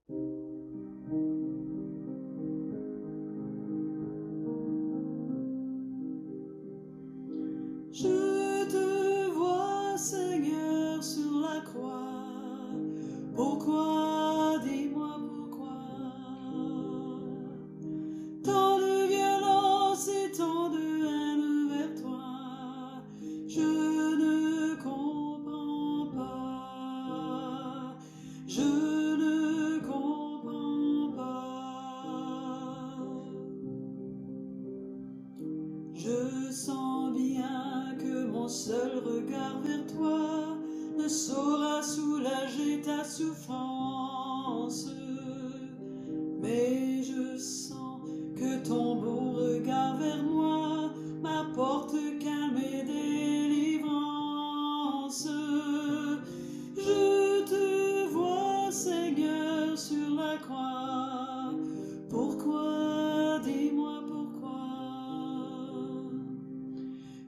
Je te vois, Seigneur, sur la croix. Pourquoi, dis-moi pourquoi? Tant de violence et tant de haine vers toi, je ne comprends pas. Je ne comprends pas. Je sens bien que mon seul regard vers toi ne saura soulager ta souffrance, mais je sens que ton beau regard vers moi m'apporte calme et délivrance. Je te vois, Seigneur, sur la croix. Pourquoi, dis-moi pourquoi?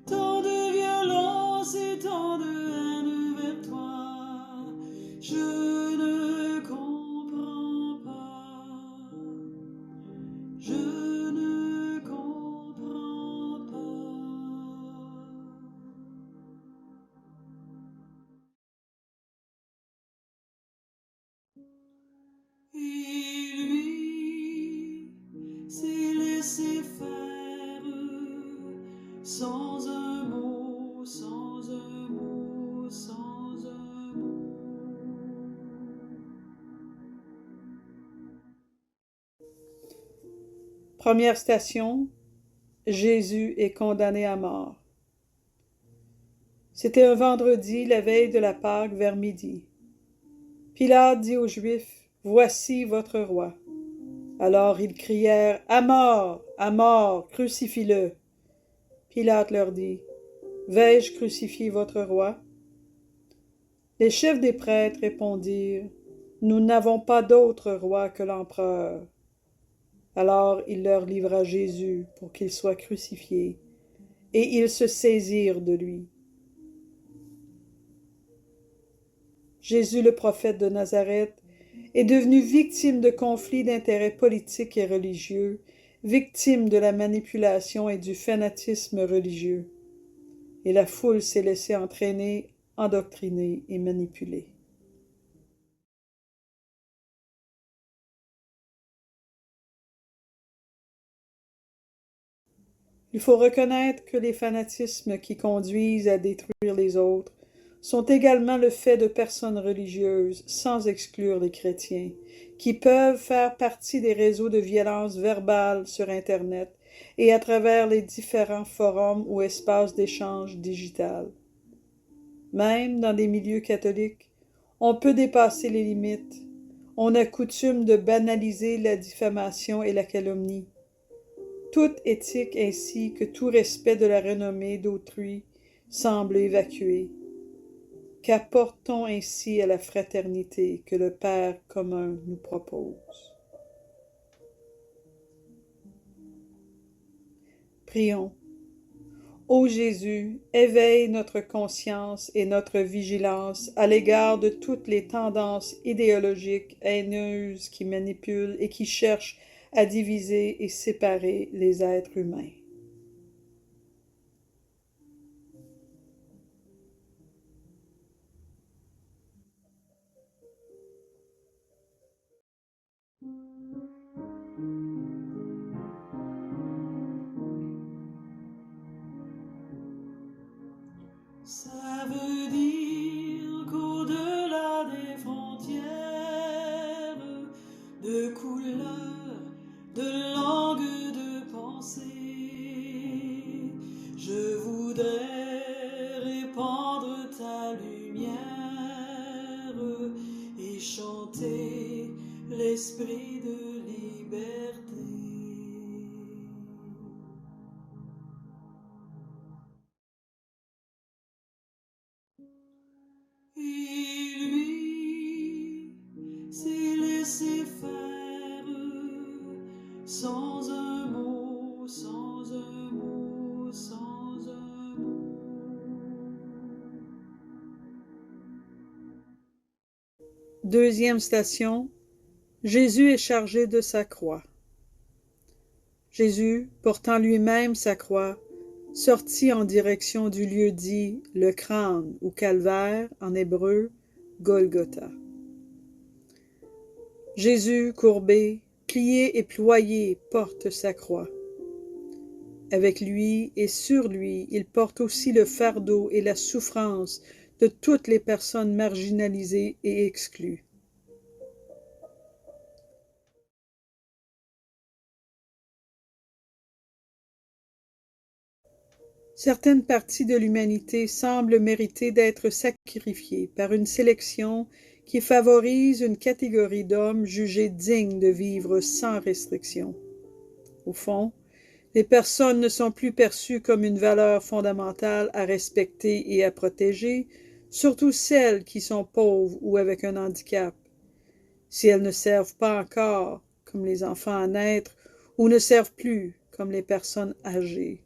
Tant de violence et tant de haine vers toi, je ne comprends pas. Je ne comprends pas. Et lui s'est laissé faire sans un mot, sans un mot, sans un mot. Première station, Jésus est condamné à mort. C'était un vendredi, la veille de la Pâque, vers midi. Pilate dit aux Juifs, « Voici votre roi. » Alors ils crièrent, « À mort, crucifie-le. » Pilate leur dit, « Vais-je crucifier votre roi? » Les chefs des prêtres répondirent, « Nous n'avons pas d'autre roi que l'empereur. » Alors il leur livra Jésus pour qu'il soit crucifié, et ils se saisirent de lui. Jésus, le prophète de Nazareth, est devenu victime de conflits d'intérêts politiques et religieux, victime de la manipulation et du fanatisme religieux. Et la foule s'est laissée entraîner, endoctriner et manipuler. Il faut reconnaître que les fanatismes qui conduisent à détruire les autres sont également le fait de personnes religieuses, sans exclure les chrétiens, qui peuvent faire partie des réseaux de violence verbale sur Internet et à travers les différents forums ou espaces d'échange digital. Même dans des milieux catholiques, on peut dépasser les limites. On a coutume de banaliser la diffamation et la calomnie. Toute éthique ainsi que tout respect de la renommée d'autrui semble évacué. Qu'apporte-t-on ainsi à la fraternité que le Père commun nous propose? Prions. Ô Jésus, éveille notre conscience et notre vigilance à l'égard de toutes les tendances idéologiques haineuses qui manipulent et qui cherchent à diviser et séparer les êtres humains. Ça veut dire qu'au-delà des frontières, de couleurs, de langues, de pensées, je voudrais répandre ta lumière et chanter l'esprit de liberté. Et lui s'est laissé faire sans un mot, sans un mot, sans un mot. Deuxième station, Jésus est chargé de sa croix. Jésus, portant lui-même sa croix, sortit en direction du lieu dit le crâne ou calvaire, en hébreu, Golgotha. Jésus, courbé, plié et ployé, porte sa croix. Avec lui et sur lui, il porte aussi le fardeau et la souffrance de toutes les personnes marginalisées et exclues. Certaines parties de l'humanité semblent mériter d'être sacrifiées par une sélection qui favorise une catégorie d'hommes jugés dignes de vivre sans restriction. Au fond, les personnes ne sont plus perçues comme une valeur fondamentale à respecter et à protéger, surtout celles qui sont pauvres ou avec un handicap. Si elles ne servent pas encore, comme les enfants à naître, ou ne servent plus, comme les personnes âgées.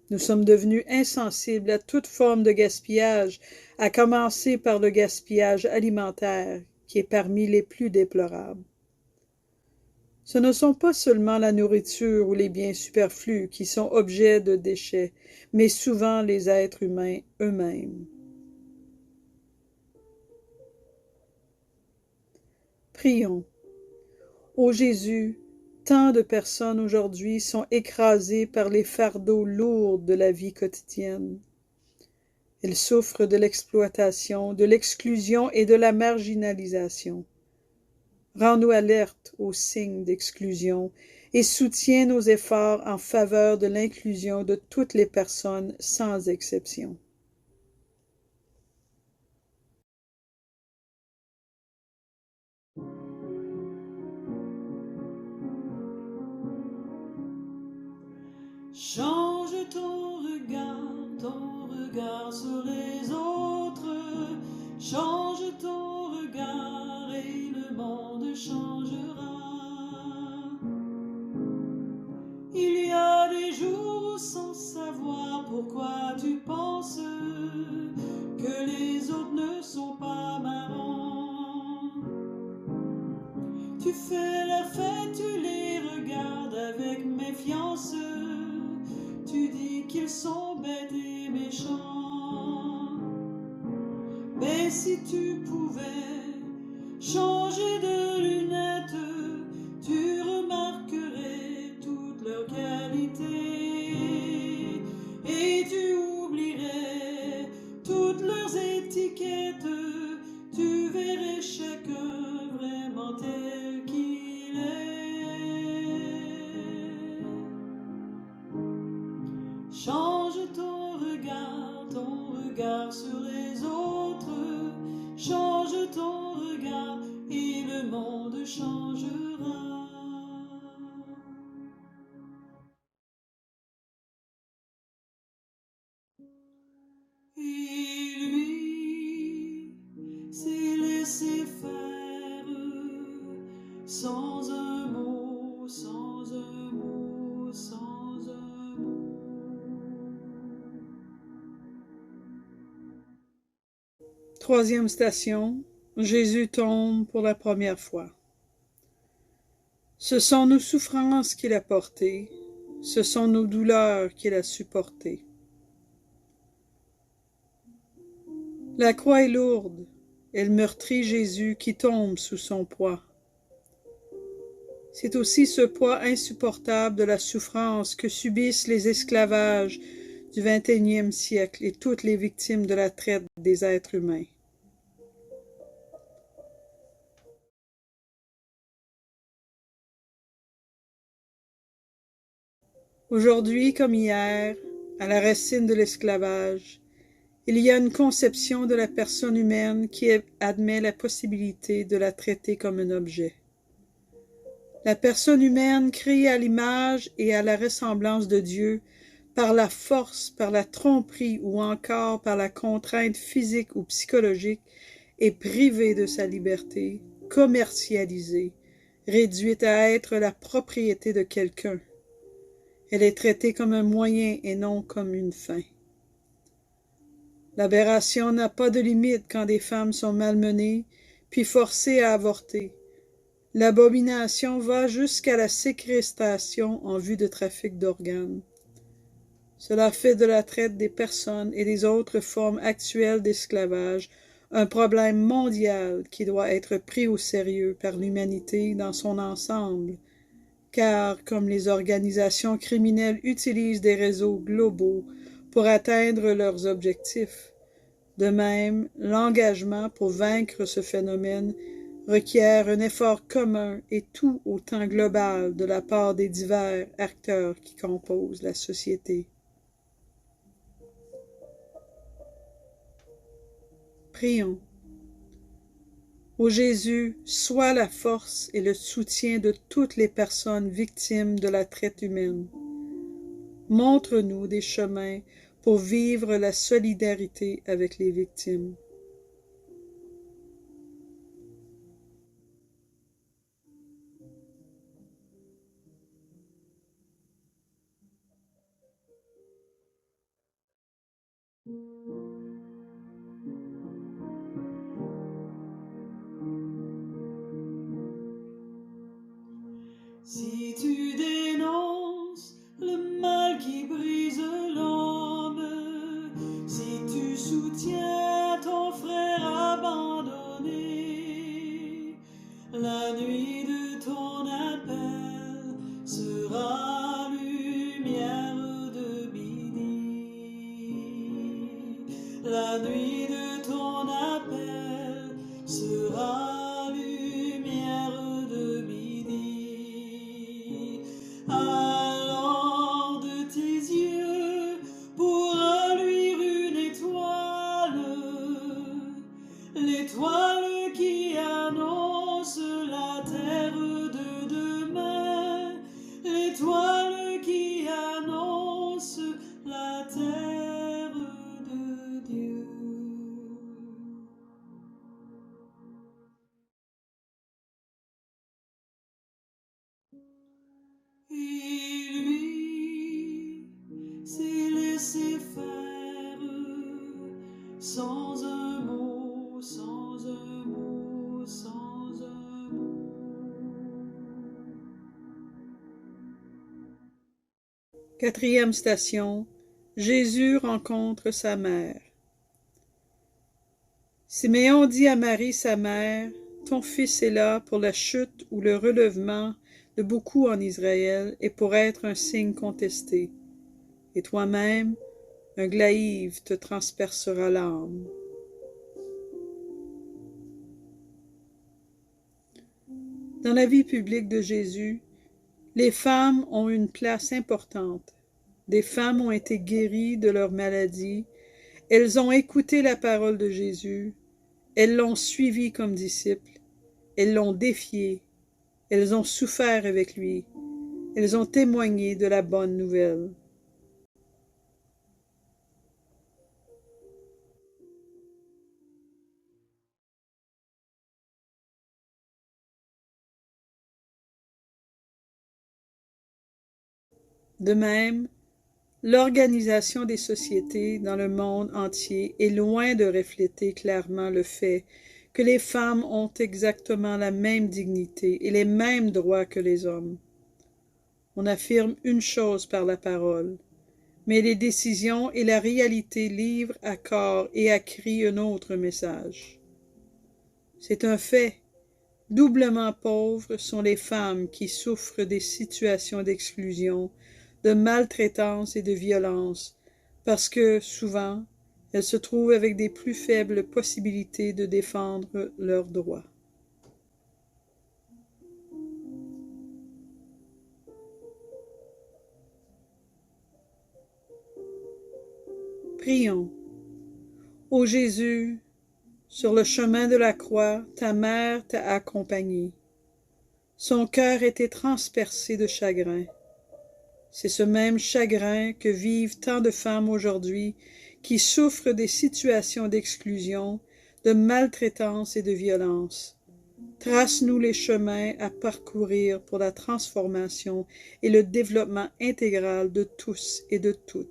Nous sommes devenus insensibles à toute forme de gaspillage, à commencer par le gaspillage alimentaire, qui est parmi les plus déplorables. Ce ne sont pas seulement la nourriture ou les biens superflus qui sont objets de déchets, mais souvent les êtres humains eux-mêmes. Prions. Ô Jésus, tant de personnes aujourd'hui sont écrasées par les fardeaux lourds de la vie quotidienne. Elles souffrent de l'exploitation, de l'exclusion et de la marginalisation. Rends-nous alertes aux signes d'exclusion et soutiens nos efforts en faveur de l'inclusion de toutes les personnes sans exception. Change ton regard sur les autres. Change ton regard et le monde changera. Il y a des jours sans savoir pourquoi tu penses que les autres ne sont pas marrants. Tu fais la fête, tu les regardes avec méfiance. Tu dis qu'ils sont bêtes et méchants. Mais si tu pouvais changer de lunettes, tu remarquerais toutes leurs qualités et tu oublierais toutes leurs étiquettes. Tu verrais chacun vraiment tel qu'il est. Change ton regard sur les autres. Change ton regard et le monde changera. Et lui s'est laissé faire sans un mot, sans un mot, sans un mot. Troisième station, Jésus tombe pour la première fois. Ce sont nos souffrances qu'il a portées, ce sont nos douleurs qu'il a supportées. La croix est lourde, elle meurtrit Jésus qui tombe sous son poids. C'est aussi ce poids insupportable de la souffrance que subissent les esclavages du XXIe siècle et toutes les victimes de la traite des êtres humains. Aujourd'hui comme hier, à la racine de l'esclavage, il y a une conception de la personne humaine qui admet la possibilité de la traiter comme un objet. La personne humaine créée à l'image et à la ressemblance de Dieu, par la force, par la tromperie ou encore par la contrainte physique ou psychologique, est privée de sa liberté, commercialisée, réduite à être la propriété de quelqu'un. Elle est traitée comme un moyen et non comme une fin. L'aberration n'a pas de limite quand des femmes sont malmenées, puis forcées à avorter. L'abomination va jusqu'à la séquestration en vue de trafic d'organes. Cela fait de la traite des personnes et des autres formes actuelles d'esclavage un problème mondial qui doit être pris au sérieux par l'humanité dans son ensemble, car comme les organisations criminelles utilisent des réseaux globaux pour atteindre leurs objectifs, de même, l'engagement pour vaincre ce phénomène requiert un effort commun et tout autant global de la part des divers acteurs qui composent la société. Prions. Ô Jésus, sois la force et le soutien de toutes les personnes victimes de la traite humaine. Montre-nous des chemins pour vivre la solidarité avec les victimes. Si tu dénonces le mal qui brise l'homme, si tu soutiens ton frère abandonné, la nuit de ton appel sera lumière de midi. La nuit de ton appel sera lumière de midi. Alors de tes yeux pourra luire une étoile, l'étoile qui annonce la terre de demain, l'étoile qui annonce la terre de Dieu. Et lui s'est laissé faire sans un mot, sans un mot, sans un mot. Quatrième station, Jésus rencontre sa mère. Siméon dit à Marie, sa mère, « Ton fils est là pour la chute ou le relèvement de beaucoup en Israël et pour être un signe contesté. Et toi-même, un glaive te transpercera l'âme. » Dans la vie publique de Jésus, les femmes ont une place importante. Des femmes ont été guéries de leur maladie, elles ont écouté la parole de Jésus, elles l'ont suivi comme disciple, elles l'ont défié, elles ont souffert avec lui, elles ont témoigné de la bonne nouvelle. De même, l'organisation des sociétés dans le monde entier est loin de refléter clairement le fait que les femmes ont exactement la même dignité et les mêmes droits que les hommes. On affirme une chose par la parole, mais les décisions et la réalité livrent à corps et à cri un autre message. C'est un fait. Doublement pauvres sont les femmes qui souffrent des situations d'exclusion, de maltraitance et de violence, parce que, souvent, elles se trouvent avec des plus faibles possibilités de défendre leurs droits. Prions. Ô Jésus, sur le chemin de la croix, ta mère t'a accompagné. Son cœur était transpercé de chagrin. C'est ce même chagrin que vivent tant de femmes aujourd'hui qui souffrent des situations d'exclusion, de maltraitance et de violence. Trace-nous les chemins à parcourir pour la transformation et le développement intégral de tous et de toutes.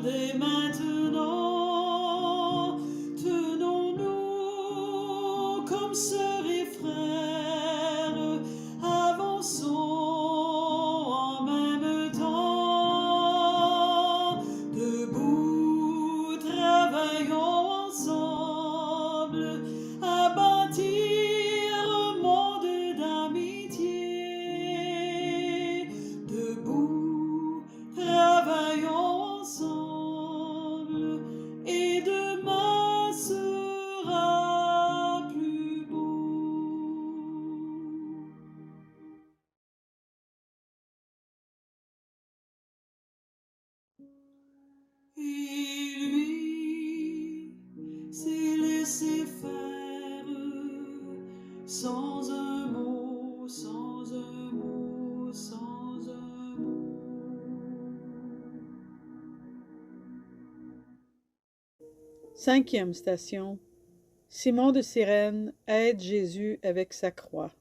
dès maintenant, tenons-nous comme sœurs et frères, avançons en même temps, debout, travaillons ensemble à bâtir un monde d'amitié. Debout, travaillons ensemble et demain sera plus beau. Et lui s'est laissé faire sans un mot, sans un mot, sans un mot. Cinquième station. Simon de Cyrène aide Jésus avec sa croix.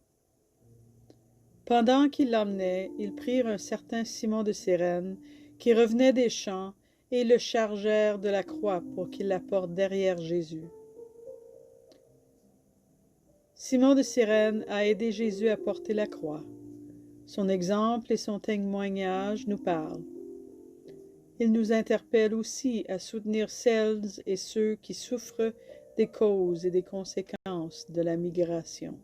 Pendant qu'ils l'emmenaient, ils prirent un certain Simon de Cyrène qui revenait des champs et le chargèrent de la croix pour qu'il la porte derrière Jésus. Simon de Cyrène a aidé Jésus à porter la croix. Son exemple et son témoignage nous parlent. Il nous interpelle aussi à soutenir celles et ceux qui souffrent des causes et des conséquences de la migration.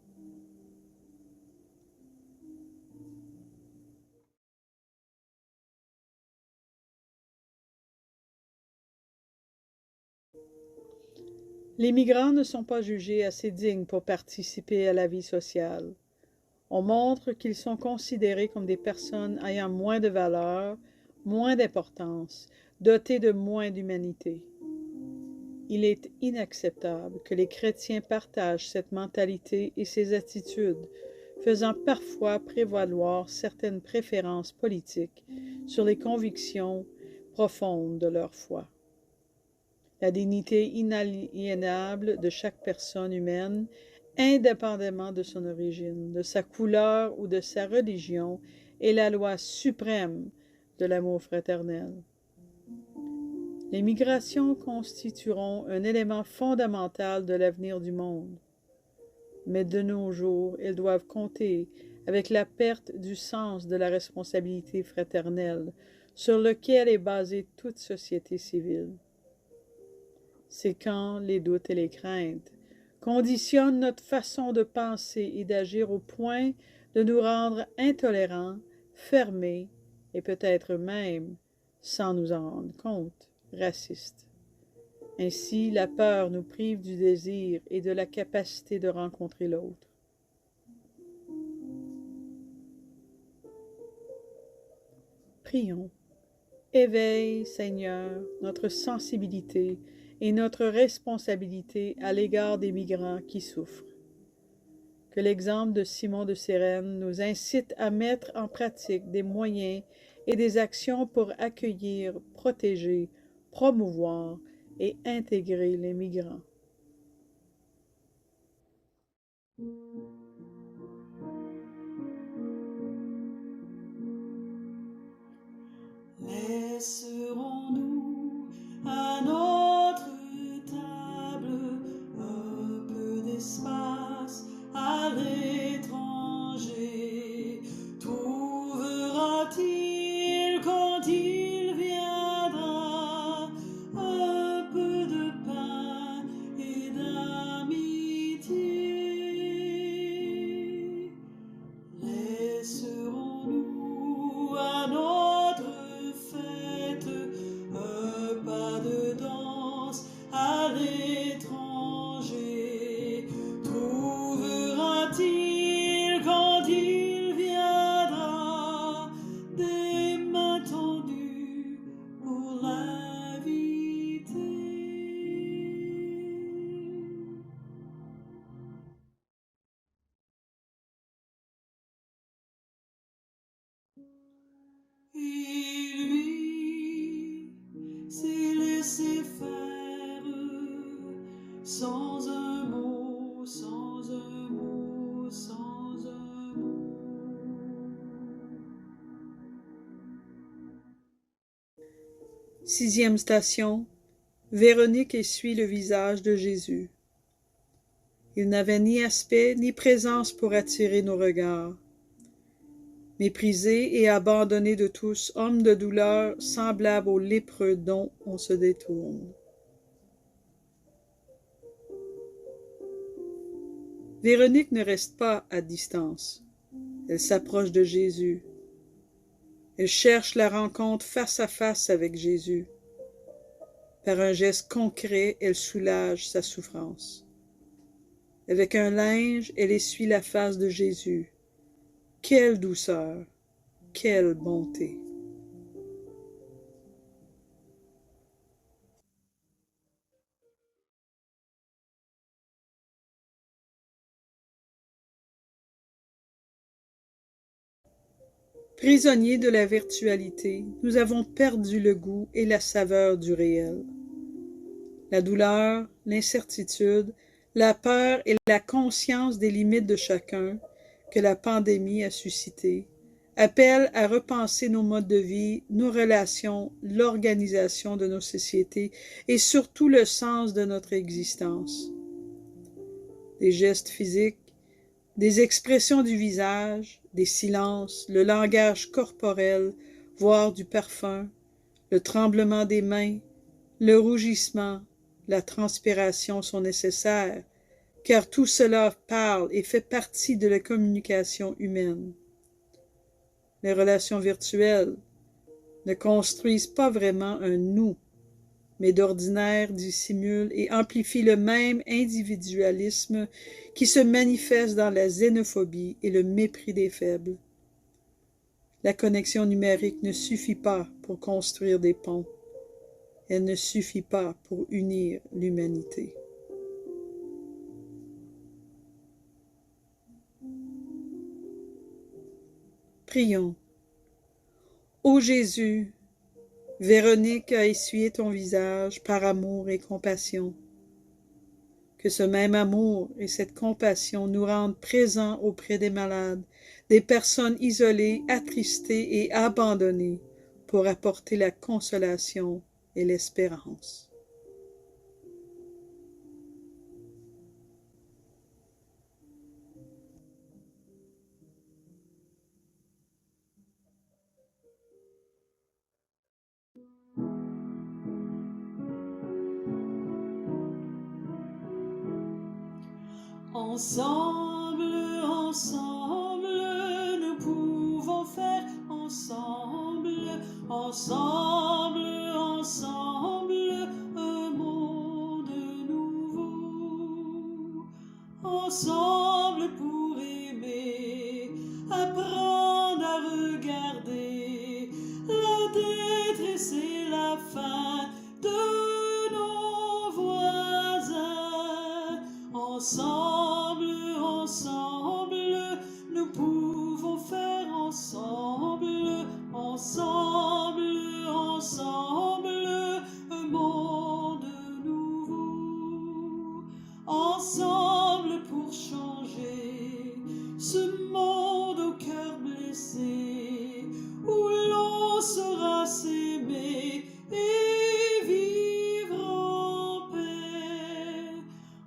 Les migrants ne sont pas jugés assez dignes pour participer à la vie sociale. On montre qu'ils sont considérés comme des personnes ayant moins de valeur, moins d'importance, dotées de moins d'humanité. Il est inacceptable que les chrétiens partagent cette mentalité et ces attitudes, faisant parfois prévaloir certaines préférences politiques sur les convictions profondes de leur foi. La dignité inaliénable de chaque personne humaine, indépendamment de son origine, de sa couleur ou de sa religion, est la loi suprême de l'amour fraternel. Les migrations constitueront un élément fondamental de l'avenir du monde. Mais de nos jours, elles doivent compter avec la perte du sens de la responsabilité fraternelle sur lequel est basée toute société civile. C'est quand les doutes et les craintes conditionnent notre façon de penser et d'agir au point de nous rendre intolérants, fermés et peut-être même, sans nous en rendre compte, racistes. Ainsi, la peur nous prive du désir et de la capacité de rencontrer l'autre. Prions. Éveille, Seigneur, notre sensibilité et notre responsabilité à l'égard des migrants qui souffrent. Que l'exemple de Simon de Cyrène nous incite à mettre en pratique des moyens et des actions pour accueillir, protéger, promouvoir et intégrer les migrants. Laisserons-nous à notre table un peu d'espace à l'étranger? Trouvera-t-il quand il viendra un peu de pain et d'amitié? Laisserons-nous à notre fête 6e station. Véronique essuie le visage de Jésus. Il n'avait ni aspect ni présence pour attirer nos regards. Méprisé et abandonné de tous, homme de douleur, semblable au lépreux dont on se détourne. Véronique ne reste pas à distance. Elle s'approche de Jésus. Elle cherche la rencontre face à face avec Jésus. Par un geste concret, elle soulage sa souffrance. Avec un linge, elle essuie la face de Jésus. Quelle douceur! Quelle bonté! Prisonniers de la virtualité, nous avons perdu le goût et la saveur du réel. La douleur, l'incertitude, la peur et la conscience des limites de chacun que la pandémie a suscité appellent à repenser nos modes de vie, nos relations, l'organisation de nos sociétés et surtout le sens de notre existence. Des gestes physiques, des expressions du visage, des silences, le langage corporel, voire du parfum, le tremblement des mains, le rougissement, la transpiration sont nécessaires, car tout cela parle et fait partie de la communication humaine. Les relations virtuelles ne construisent pas vraiment un nous, mais d'ordinaire dissimulent et amplifient le même individualisme qui se manifeste dans la xénophobie et le mépris des faibles. La connexion numérique ne suffit pas pour construire des ponts. Elle ne suffit pas pour unir l'humanité. Prions. Ô Jésus, Véronique a essuyé ton visage par amour et compassion. Que ce même amour et cette compassion nous rendent présents auprès des malades, des personnes isolées, attristées et abandonnées, pour apporter la consolation et l'espérance. Ensemble, ensemble, nous pouvons faire ensemble, ensemble, ensemble, un monde nouveau. Ensemble pour aimer, apprendre à regarder la détresse et la faim de nos voisins. Ensemble, ensemble, nous pouvons faire ensemble, ensemble, ensemble, un monde nouveau. Ensemble pour changer ce monde au cœur blessé, où l'on saura s'aimer et vivre en paix.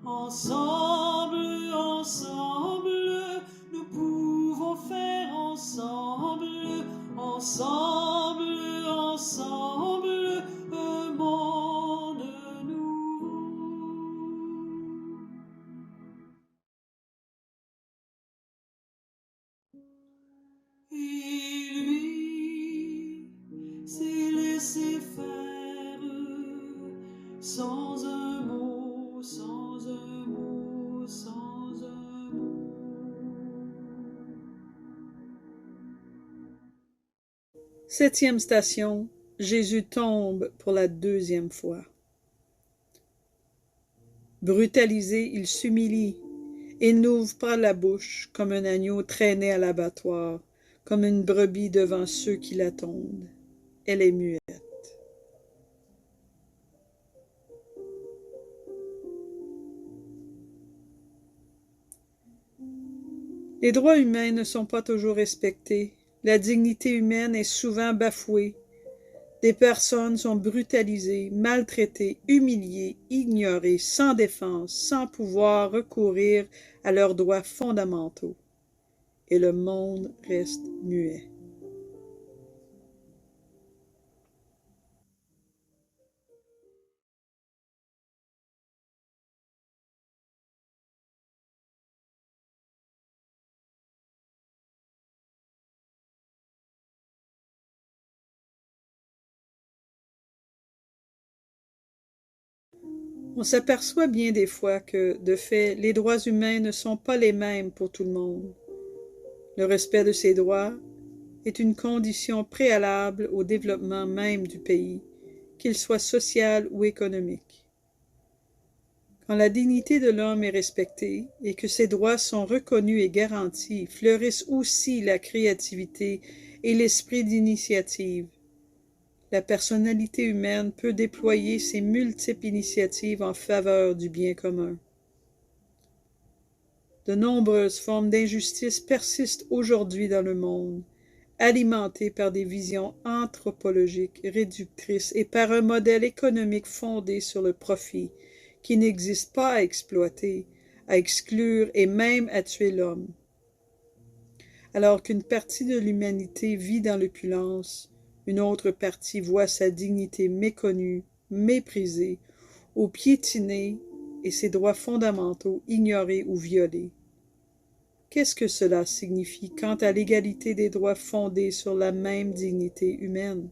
Ensemble, ensemble, nous pouvons faire ensemble, ensemble, ensemble, un monde nouveau. Et lui s'est laissé faire sans un mot, sans un mot, sans un mot. Septième station, Jésus tombe pour la 2e fois. Brutalisé, il s'humilie et n'ouvre pas la bouche comme un agneau traîné à l'abattoir, comme une brebis devant ceux qui l'attendent. Elle est muette. Les droits humains ne sont pas toujours respectés. La dignité humaine est souvent bafouée. Des personnes sont brutalisées, maltraitées, humiliées, ignorées, sans défense, sans pouvoir recourir à leurs droits fondamentaux. Et le monde reste muet. On s'aperçoit bien des fois que, de fait, les droits humains ne sont pas les mêmes pour tout le monde. Le respect de ces droits est une condition préalable au développement même du pays, qu'il soit social ou économique. Quand la dignité de l'homme est respectée et que ses droits sont reconnus et garantis, fleurissent aussi la créativité et l'esprit d'initiative. La personnalité humaine peut déployer ses multiples initiatives en faveur du bien commun. De nombreuses formes d'injustice persistent aujourd'hui dans le monde, alimentées par des visions anthropologiques réductrices et par un modèle économique fondé sur le profit, qui n'existe pas à exploiter, à exclure et même à tuer l'homme. Alors qu'une partie de l'humanité vit dans l'opulence, une autre partie voit sa dignité méconnue, méprisée, ou piétinée et ses droits fondamentaux ignorés ou violés. Qu'est-ce que cela signifie quant à l'égalité des droits fondés sur la même dignité humaine?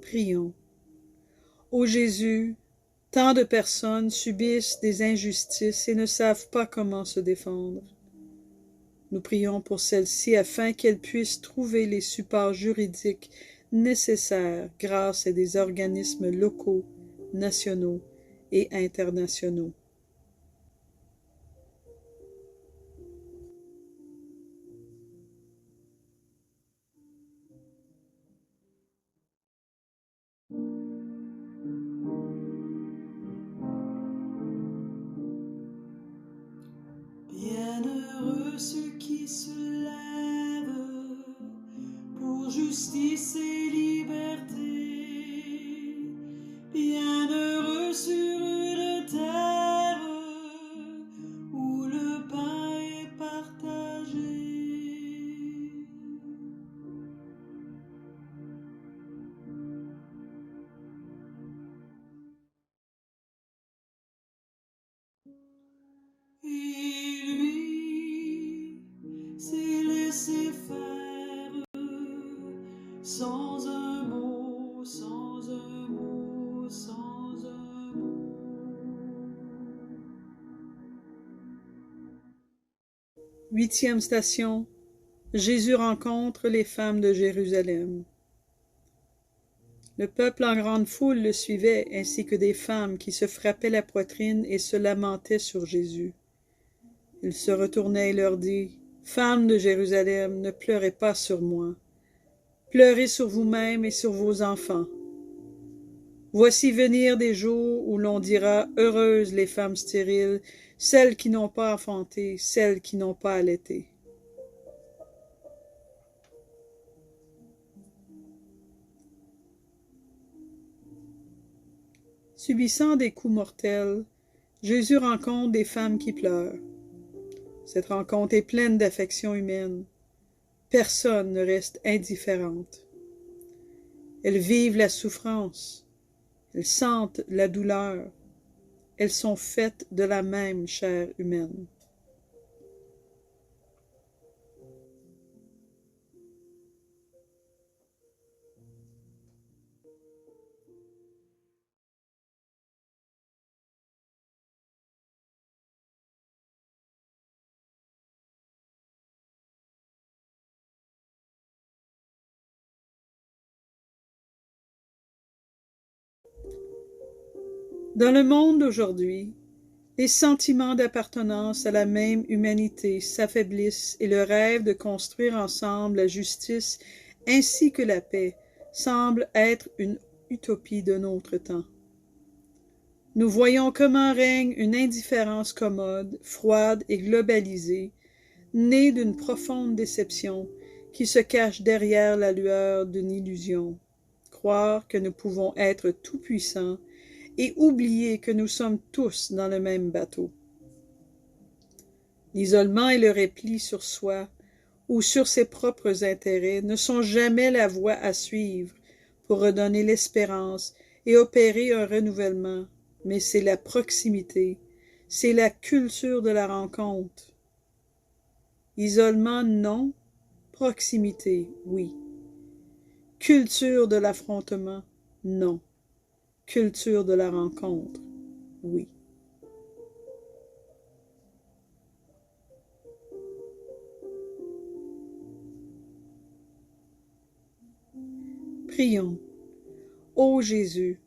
Prions. Ô Jésus, tant de personnes subissent des injustices et ne savent pas comment se défendre. Nous prions pour celles-ci afin qu'elles puissent trouver les supports juridiques nécessaires grâce à des organismes locaux, nationaux et internationaux. Bienheureux ceux qui se lèvent pour justice et liberté. Bienheureux sur une terre où le pain est partagé. Et lui s'est laissé faire sans un mot, sans un mot, sans un mot. Huitième station. Jésus rencontre les femmes de Jérusalem. Le peuple en grande foule le suivait, ainsi que des femmes qui se frappaient la poitrine et se lamentaient sur Jésus. Il se retournait et leur dit, « Femmes de Jérusalem, ne pleurez pas sur moi. Pleurez sur vous-mêmes et sur vos enfants. Voici venir des jours où l'on dira, heureuses les femmes stériles, celles qui n'ont pas enfanté, celles qui n'ont pas allaité. » Subissant des coups mortels, Jésus rencontre des femmes qui pleurent. Cette rencontre est pleine d'affection humaine. Personne ne reste indifférente. Elles vivent la souffrance, elles sentent la douleur, elles sont faites de la même chair humaine. Dans le monde d'aujourd'hui, les sentiments d'appartenance à la même humanité s'affaiblissent et le rêve de construire ensemble la justice ainsi que la paix semble être une utopie d'un autre temps. Nous voyons comment règne une indifférence commode, froide et globalisée, née d'une profonde déception qui se cache derrière la lueur d'une illusion. Croire que nous pouvons être tout-puissants et oublier que nous sommes tous dans le même bateau. L'isolement et le repli sur soi ou sur ses propres intérêts ne sont jamais la voie à suivre pour redonner l'espérance et opérer un renouvellement, mais c'est la proximité, c'est la culture de la rencontre. Isolement, non. Proximité, oui. Culture de l'affrontement, non. Culture de la rencontre, oui. Prions. Ô Jésus,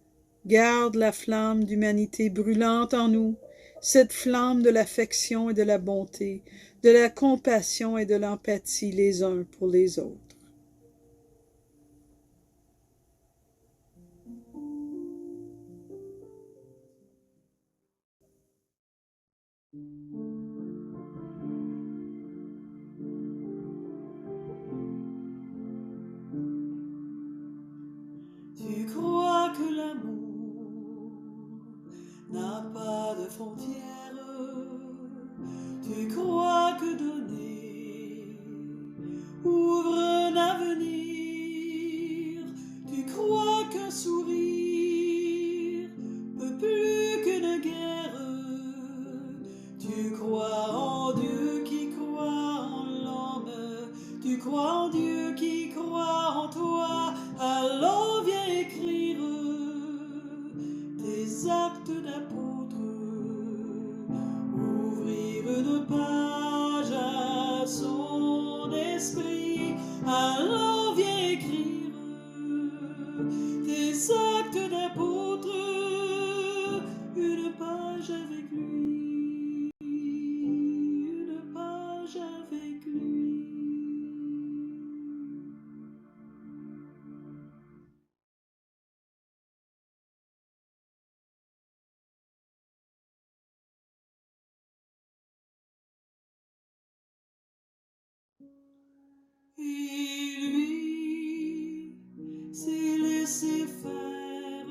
garde la flamme d'humanité brûlante en nous, cette flamme de l'affection et de la bonté, de la compassion et de l'empathie les uns pour les autres. Tu crois que l'amour n'a pas de frontières. Tu crois que donner ouvre un avenir. Tu crois qu'un sourire peut plus qu'une guerre. Tu crois en Dieu qui croit en l'homme. Tu crois en Dieu qui croit en toi. Alors viens écrire tes actes d'apôtre, ouvrir une page à son esprit. Alors viens écrire tes actes d'apôtre, une page avec lui, une page avec lui. Et lui s'est laissé faire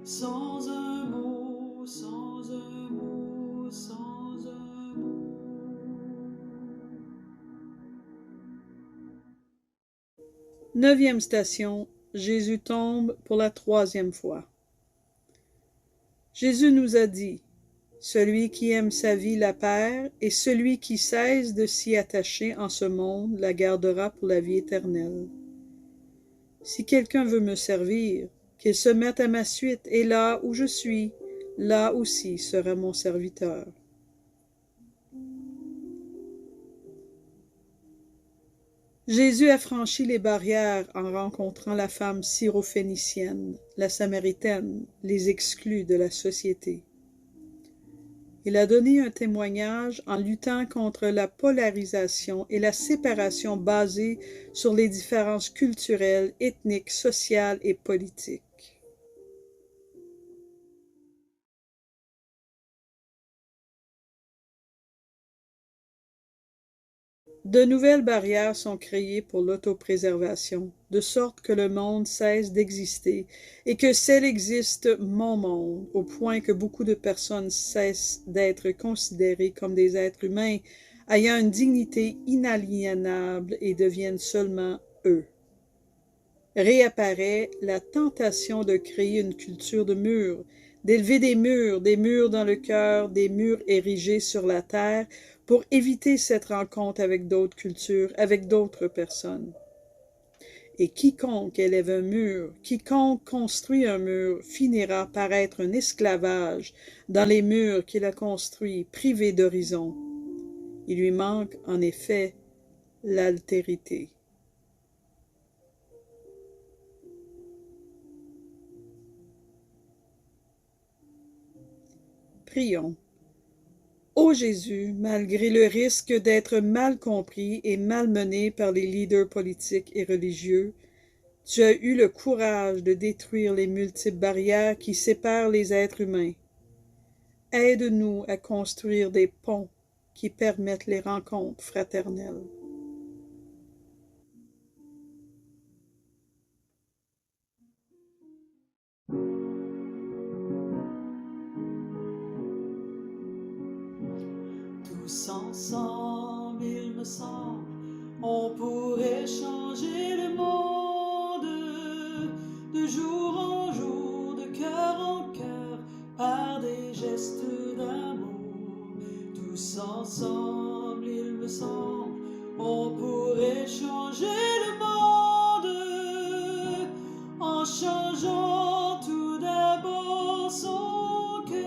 sans un mot, sans un mot, sans un mot. Neuvième station, Jésus tombe pour la 3e fois. Jésus nous a dit, « Celui qui aime sa vie la perd, et celui qui cesse de s'y attacher en ce monde la gardera pour la vie éternelle. Si quelqu'un veut me servir, qu'il se mette à ma suite, et là où je suis, là aussi sera mon serviteur. » Jésus a franchi les barrières en rencontrant la femme syrophénicienne, la samaritaine, les exclus de la société. Il a donné un témoignage en luttant contre la polarisation et la séparation basée sur les différences culturelles, ethniques, sociales et politiques. De nouvelles barrières sont créées pour l'autopréservation, de sorte que le monde cesse d'exister et que seul existe mon monde, au point que beaucoup de personnes cessent d'être considérées comme des êtres humains ayant une dignité inaliénable et deviennent seulement eux. Réapparaît la tentation de créer une culture de murs, d'élever des murs dans le cœur, des murs érigés sur la terre, pour éviter cette rencontre avec d'autres cultures, avec d'autres personnes. Et quiconque élève un mur, quiconque construit un mur, finira par être un esclavage dans les murs qu'il a construits, privé d'horizon. Il lui manque, en effet, l'altérité. Prions. Ô Jésus, malgré le risque d'être mal compris et malmené par les leaders politiques et religieux, Tu as eu le courage de détruire les multiples barrières qui séparent les êtres humains. Aide-nous à construire des ponts qui permettent les rencontres fraternelles. Tous ensemble, il me semble, on pourrait changer le monde de jour en jour, de cœur en cœur, par des gestes d'amour. Tous ensemble, il me semble, on pourrait changer le monde en changeant tout d'abord son cœur.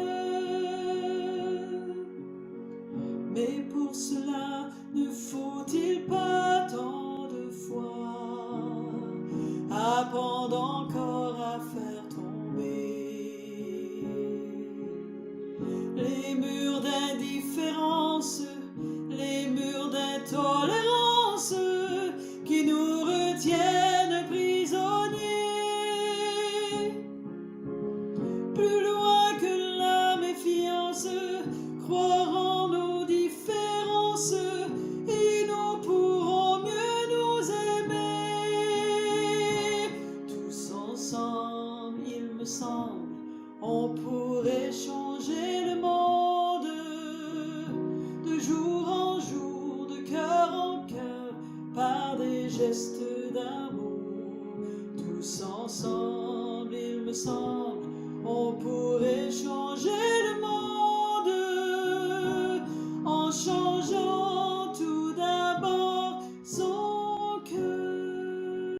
Mais pour cela, ne faut-il pas tant de foi apprendre encore à faire tomber les murs d'indifférence, les murs d'intolérance qui nous retiennent prisonniers. Plus loin que la méfiance, croire en nos différences et nous pourrons mieux nous aimer. Tous ensemble, il me semble, on pourrait changer le monde de jour en jour, de cœur en cœur, par des gestes d'amour. Tous ensemble, il me semble, on pourrait changer le monde en changeant tout d'abord son cœur.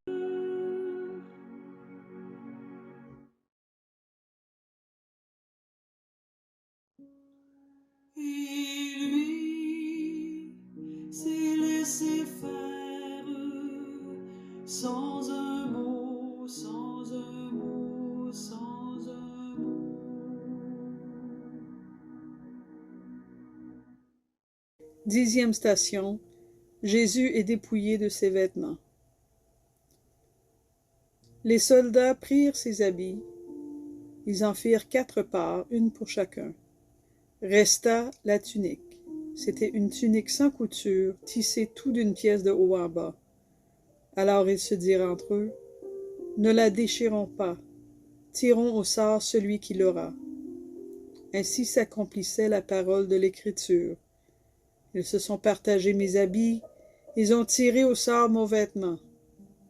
Et lui s'est laissé faire sans un mot, sans un mot, sans un mot. 10e station. Jésus est dépouillé de ses vêtements. Les soldats prirent ses habits. Ils en firent 4 parts, une pour chacun. Resta la tunique. C'était une tunique sans couture, tissée tout d'une pièce de haut en bas. Alors ils se dirent entre eux, « Ne la déchirons pas, tirons au sort celui qui l'aura. » Ainsi s'accomplissait la parole de l'Écriture. Ils se sont partagés mes habits, ils ont tiré au sort mon vêtement.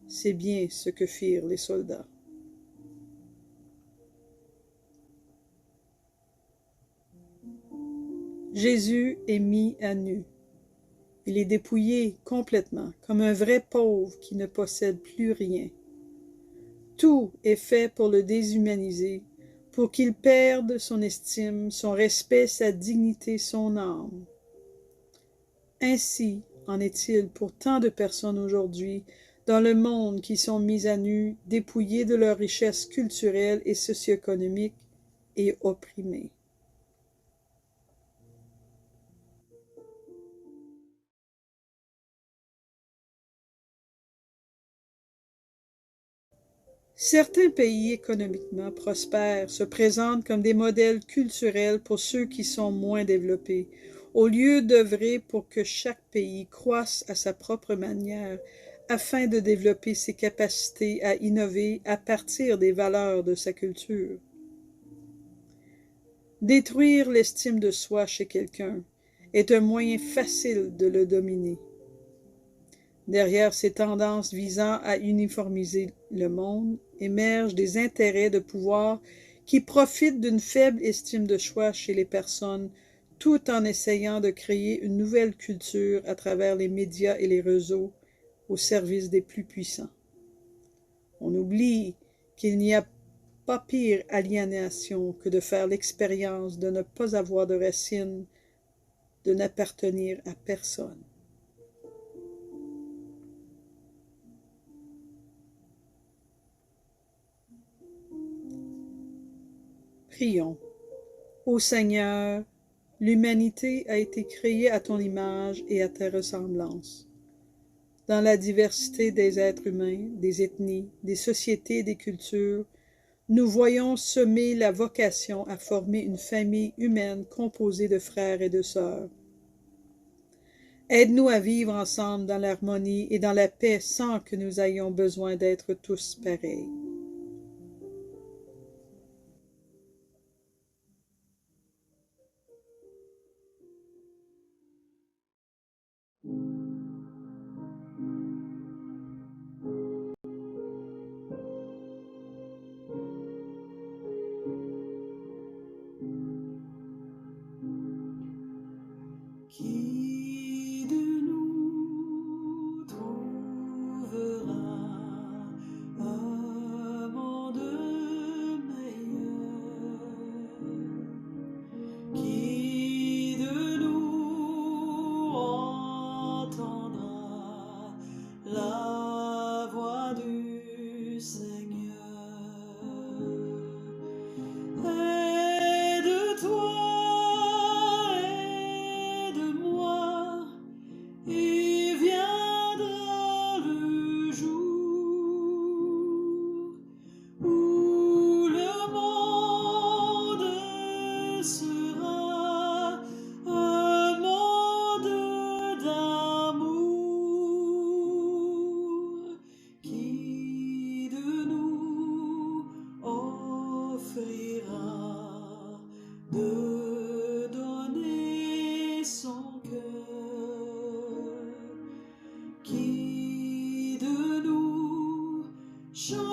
C'est bien ce que firent les soldats. Jésus est mis à nu. Il est dépouillé complètement, comme un vrai pauvre qui ne possède plus rien. Tout est fait pour le déshumaniser, pour qu'il perde son estime, son respect, sa dignité, son âme. Ainsi en est-il pour tant de personnes aujourd'hui dans le monde qui sont mises à nu, dépouillées de leurs richesses culturelles et socio-économiques et opprimées. Certains pays économiquement prospères se présentent comme des modèles culturels pour ceux qui sont moins développés, au lieu d'œuvrer pour que chaque pays croisse à sa propre manière, afin de développer ses capacités à innover à partir des valeurs de sa culture. Détruire l'estime de soi chez quelqu'un est un moyen facile de le dominer. Derrière ces tendances visant à uniformiser le monde émergent des intérêts de pouvoir qui profitent d'une faible estime de soi chez les personnes, tout en essayant de créer une nouvelle culture à travers les médias et les réseaux au service des plus puissants. On oublie qu'il n'y a pas pire aliénation que de faire l'expérience de ne pas avoir de racines, de n'appartenir à personne. Prions. Ô Seigneur, l'humanité a été créée à ton image et à ta ressemblance. dans la diversité des êtres humains, des ethnies, des sociétés et des cultures, nous voyons semer la vocation à former une famille humaine composée de frères et de sœurs. Aide-nous à vivre ensemble dans l'harmonie et dans la paix sans que nous ayons besoin d'être tous pareils. Qui de nous trouvera un monde meilleur? Qui de nous entendra la voix du Seigneur? Aide-toi, aide-moi, et viendra le jour où le monde sera un monde d'amour. Qui de nous offrira de donner son cœur? Qui de nous chantera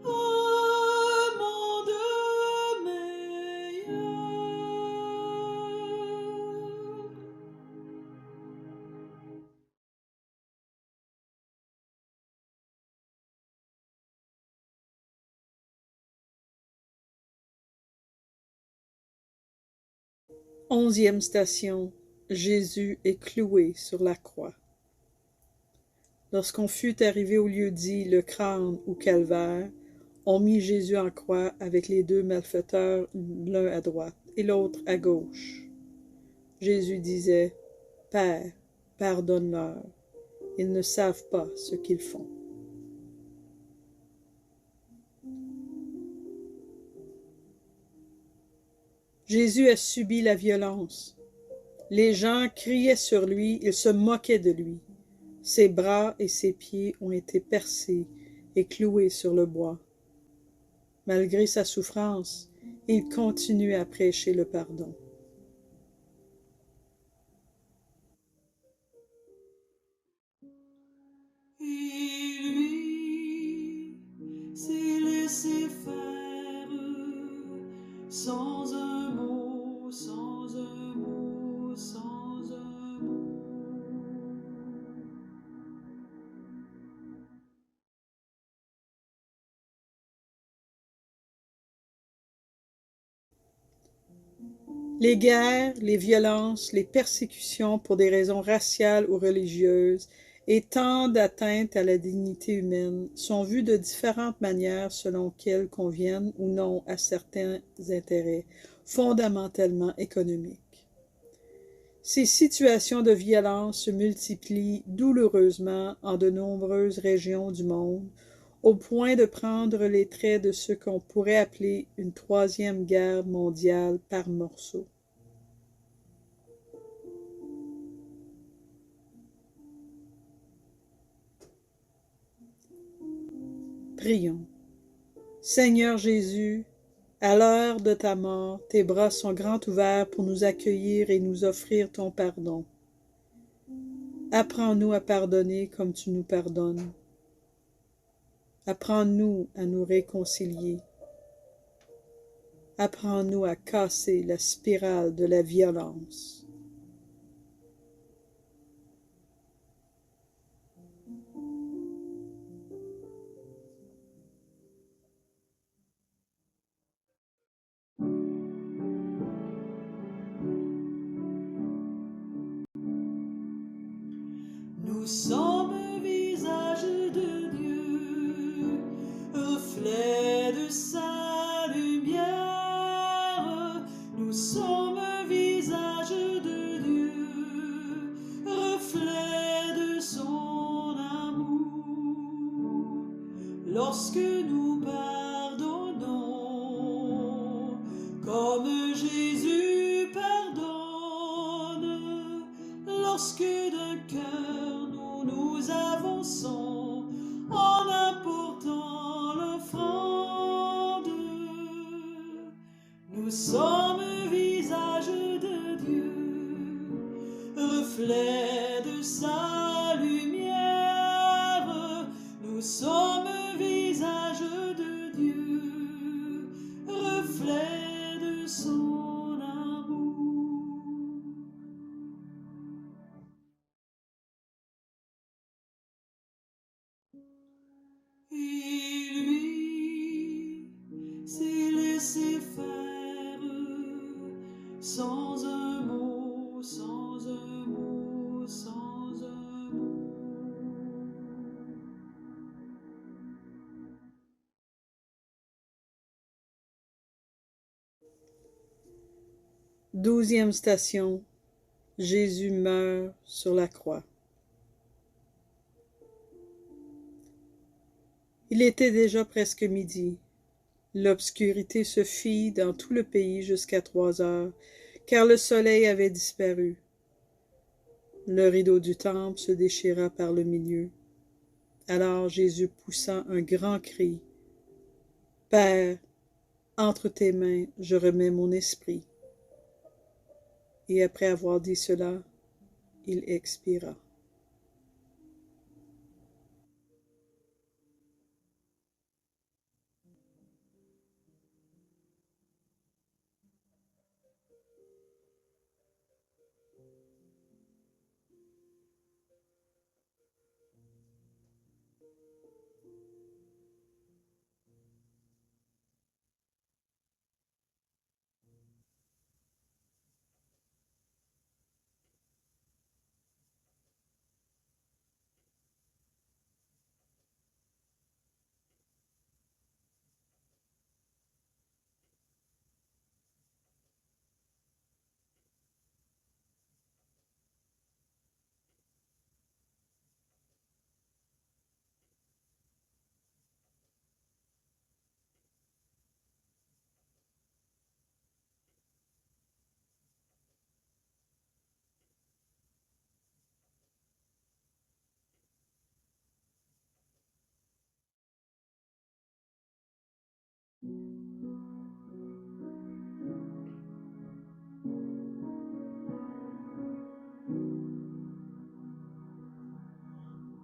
un monde meilleur? Onzième station. Jésus est cloué sur la croix. Lorsqu'on fut arrivé au lieu dit le crâne ou calvaire, on mit Jésus en croix avec les deux malfaiteurs, l'un à droite et l'autre à gauche. Jésus disait, « Père, pardonne-leur, ils ne savent pas ce qu'ils font. » Jésus a subi la violence. Les gens criaient sur lui, ils se moquaient de lui. Ses bras et ses pieds ont été percés et cloués sur le bois. Malgré sa souffrance, il continue à prêcher le pardon. Et lui s'est laissé faire sans un mot, sans un mot, sans un mot. Les guerres, les violences, les persécutions pour des raisons raciales ou religieuses et tant d'atteintes à la dignité humaine sont vues de différentes manières selon qu'elles conviennent ou non à certains intérêts fondamentalement économiques. Ces situations de violence se multiplient douloureusement en de nombreuses régions du monde, au point de prendre les traits de ce qu'on pourrait appeler une troisième guerre mondiale par morceaux. Prions. Seigneur Jésus, à l'heure de ta mort, tes bras sont grands ouverts pour nous accueillir et nous offrir ton pardon. Apprends-nous à pardonner comme tu nous pardonnes. Apprends-nous à nous réconcilier. Apprends-nous à casser la spirale de la violence. Nous sommes visage de Dieu, reflet de sa lumière. Nous sommes visage de Dieu, lorsque nous pardonnons, comme Jésus pardonne, lorsque d'un cœur nous avançons en apportant l'offrande. Nous sommes visage de Dieu, reflet de sa lumière. Nous sommes visage de Dieu, reflet de son amour. Et lui s'est laissé faire sans un mot, sans un mot, sans un mot. 12e station. Jésus meurt sur la croix. Il était déjà presque midi. L'obscurité se fit dans tout le pays jusqu'à 3 heures, car le soleil avait disparu. Le rideau du temple se déchira par le milieu. Alors Jésus poussa un grand cri. « Père, entre tes mains, je remets mon esprit. » Et après avoir dit cela, il expira.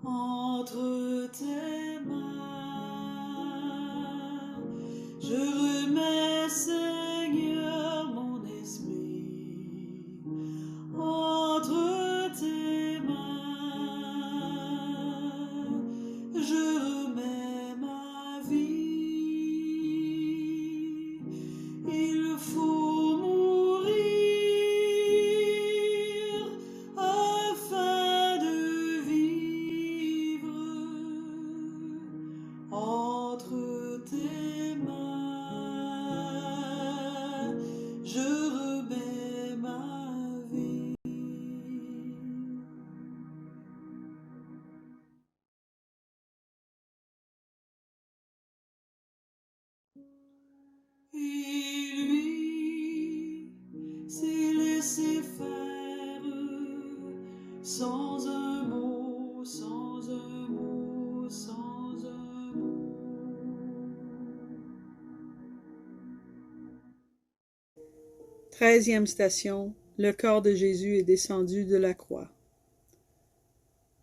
Entre tes mains, je remets, Seigneur, mon esprit. Entre tes mains, je remets ma vie. Il faut mourir afin de vivre. Entre tes mains, je remets ma vie. Et lui s'est laissé faire sans un mot, sans un mot, sans un mot. 13e station. Le corps de Jésus est descendu de la croix.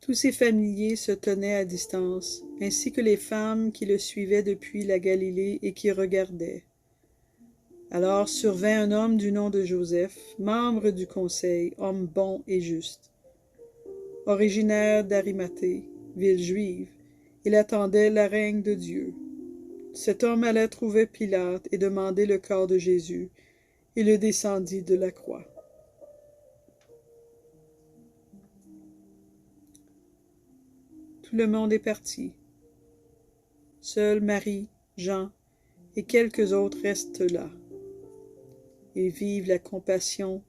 Tous ses familiers se tenaient à distance, ainsi que les femmes qui le suivaient depuis la Galilée et qui regardaient. Alors survint un homme du nom de Joseph, membre du conseil, homme bon et juste. Originaire d'Arimathée, ville juive, il attendait la règne de Dieu. Cet homme allait trouver Pilate et demander le corps de Jésus. Il le descendit de la croix. Tout le monde est parti. Seuls Marie, Jean et quelques autres restent là. Ils vivent la compassion,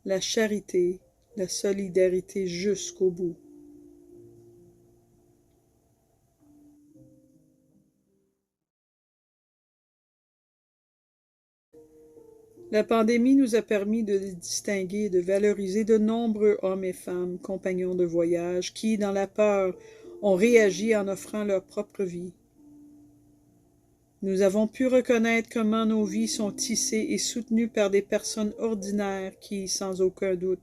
la charité, la solidarité jusqu'au bout. La pandémie nous a permis de distinguer et de valoriser de nombreux hommes et femmes, compagnons de voyage, qui, dans la peur, ont réagi en offrant leur propre vie. Nous avons pu reconnaître comment nos vies sont tissées et soutenues par des personnes ordinaires qui, sans aucun doute,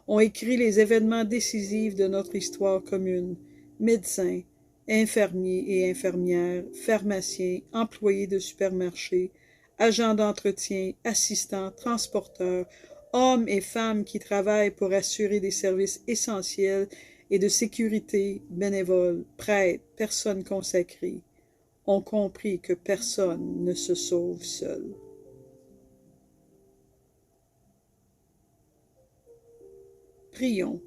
ont écrit les événements décisifs de notre histoire commune. Médecins, infirmiers et infirmières, pharmaciens, employés de supermarchés, agents d'entretien, assistants, transporteurs, hommes et femmes qui travaillent pour assurer des services essentiels et de sécurité, bénévoles, prêtres, personnes consacrées, ont compris que personne ne se sauve seul. Prions.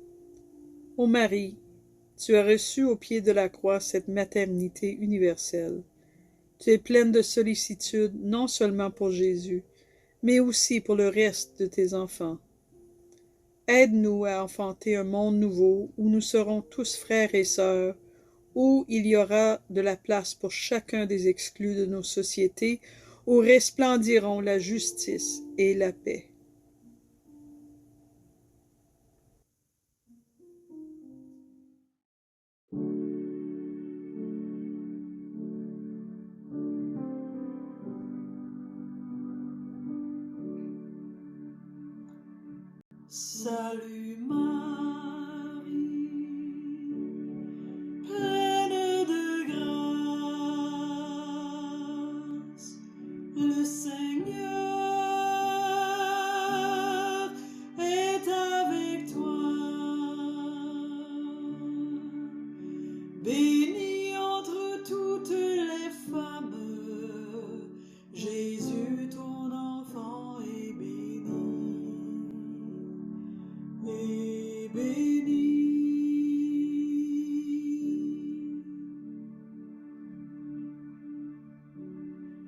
Ô Marie, tu as reçu au pied de la croix cette maternité universelle. Tu es pleine de sollicitude non seulement pour Jésus, mais aussi pour le reste de tes enfants. Aide-nous à enfanter un monde nouveau où nous serons tous frères et sœurs, où il y aura de la place pour chacun des exclus de nos sociétés, où resplendiront la justice et la paix. Salut Marie, pleine de grâce, le Seigneur est avec toi. Bénie entre toutes les femmes, Jésus ton enfant est béni. Et béni.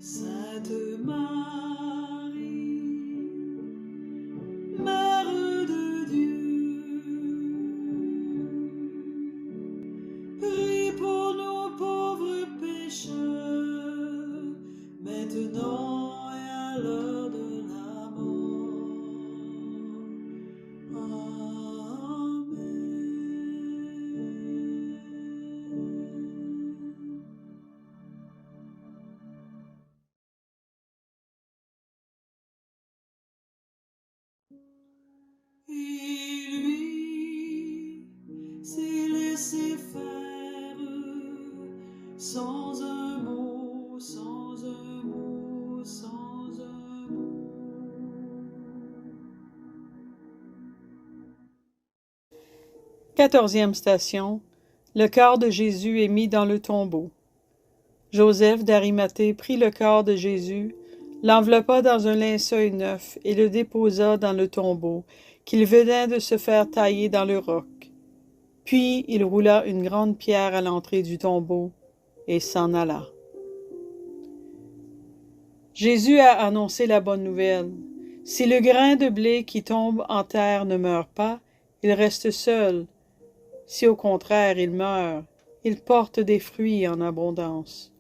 Sainte Marie, Mère de Dieu, prie pour nos pauvres pécheurs, maintenant et à l'heure de la mort. Et lui s'est laissé faire sans un mot, sans un mot, sans un mot. Quatorzième station. Le corps de Jésus est mis dans le tombeau. Joseph d'Arimathée prit le corps de Jésus, l'enveloppa dans un linceul neuf et le déposa dans le tombeau, qu'il venait de se faire tailler dans le roc. Puis il roula une grande pierre à l'entrée du tombeau et s'en alla. Jésus a annoncé la bonne nouvelle. Si le grain de blé qui tombe en terre ne meurt pas, il reste seul. Si au contraire il meurt, il porte des fruits en abondance.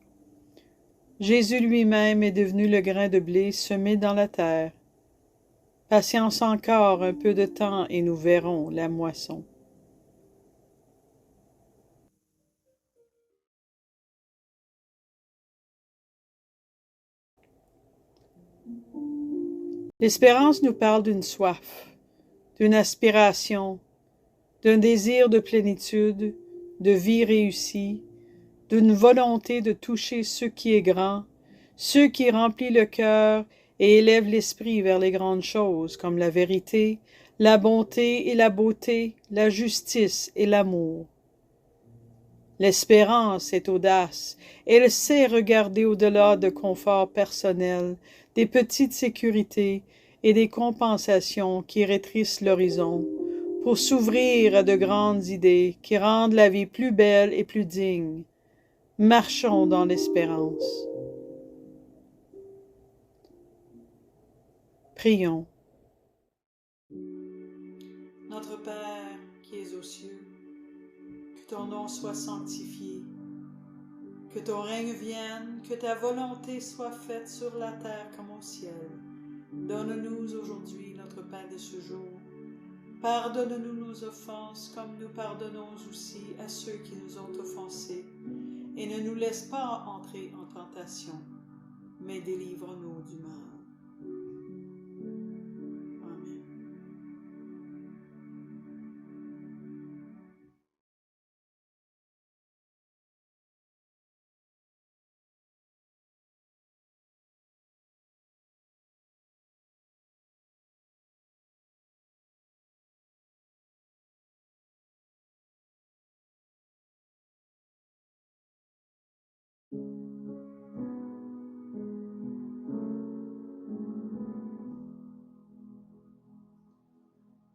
Jésus lui-même est devenu le grain de blé semé dans la terre. Patience encore un peu de temps et nous verrons la moisson. L'espérance nous parle d'une soif, d'une aspiration, d'un désir de plénitude, de vie réussie, d'une volonté de toucher ce qui est grand, ce qui remplit le cœur et élève l'esprit vers les grandes choses, comme la vérité, la bonté et la beauté, la justice et l'amour. L'espérance est audace, elle sait regarder au-delà de conforts personnels, des petites sécurités et des compensations qui rétrécissent l'horizon, pour s'ouvrir à de grandes idées qui rendent la vie plus belle et plus digne. Marchons dans l'espérance. Prions. Notre Père qui es aux cieux, que ton nom soit sanctifié, que ton règne vienne, que ta volonté soit faite sur la terre comme au ciel. Donne-nous aujourd'hui notre pain de ce jour. Pardonne-nous nos offenses, comme nous pardonnons aussi à ceux qui nous ont offensés. Et ne nous laisse pas entrer en tentation, mais délivre-nous du mal. Amen.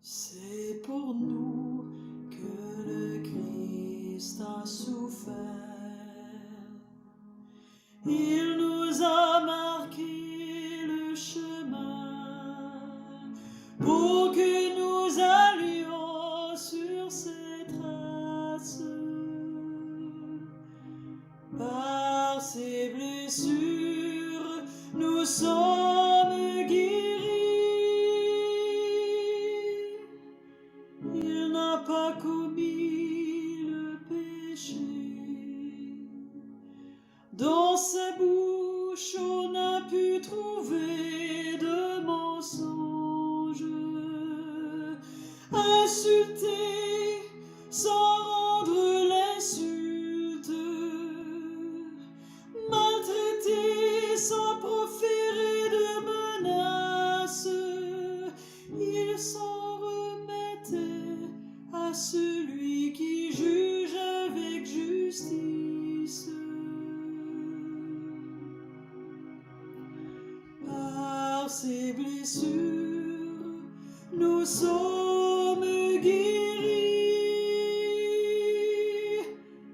C'est pour nous que le Christ a souffert. Il nous a marqué le chemin pour que nous allions sur ses traces. Par ses blessures, nous sommes guéris. Il n'a pas commis le péché. Dans sa bouche, on n'a pu trouver de mensonge. Insulter sans rendre l'insulte, maltraiter sans proférer de menaces, il s'en remettait à celui qui juge avec justice. Par ses blessures, nous sommes guéris.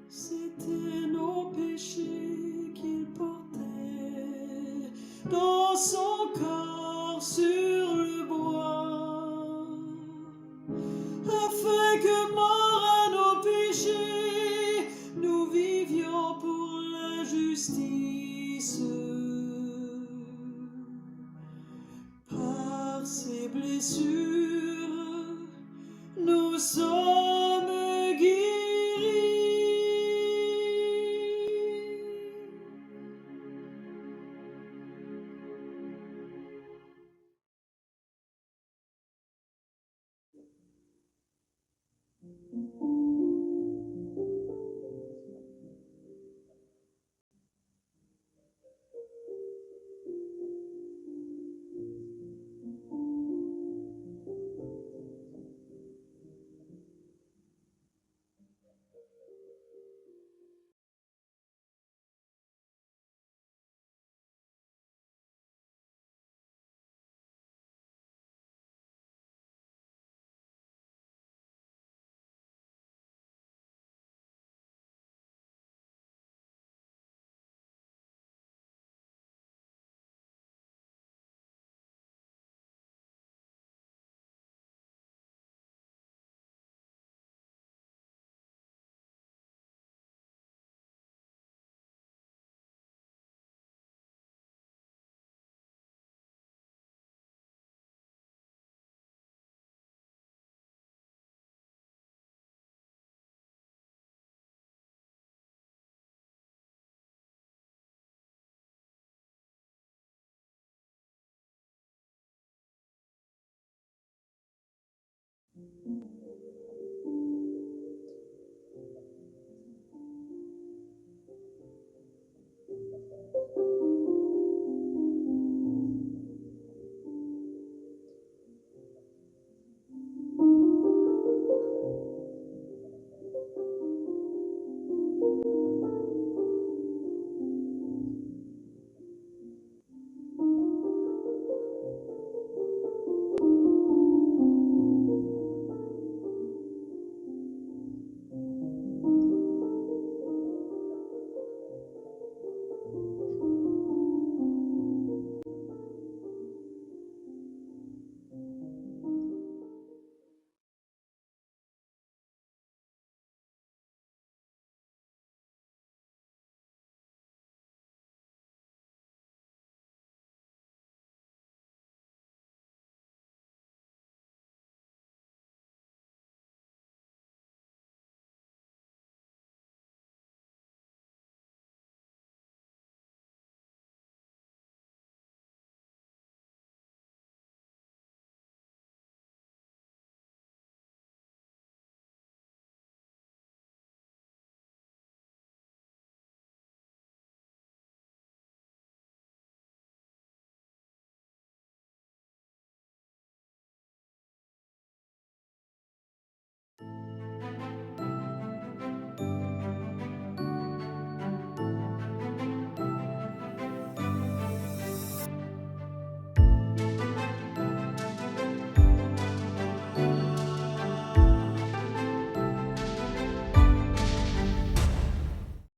C'étaient nos péchés qu'il portait dans son corps sur le bois, afin que mort à nos péchés, nous vivions pour la justice. Par ses blessures, nous sommes guéris.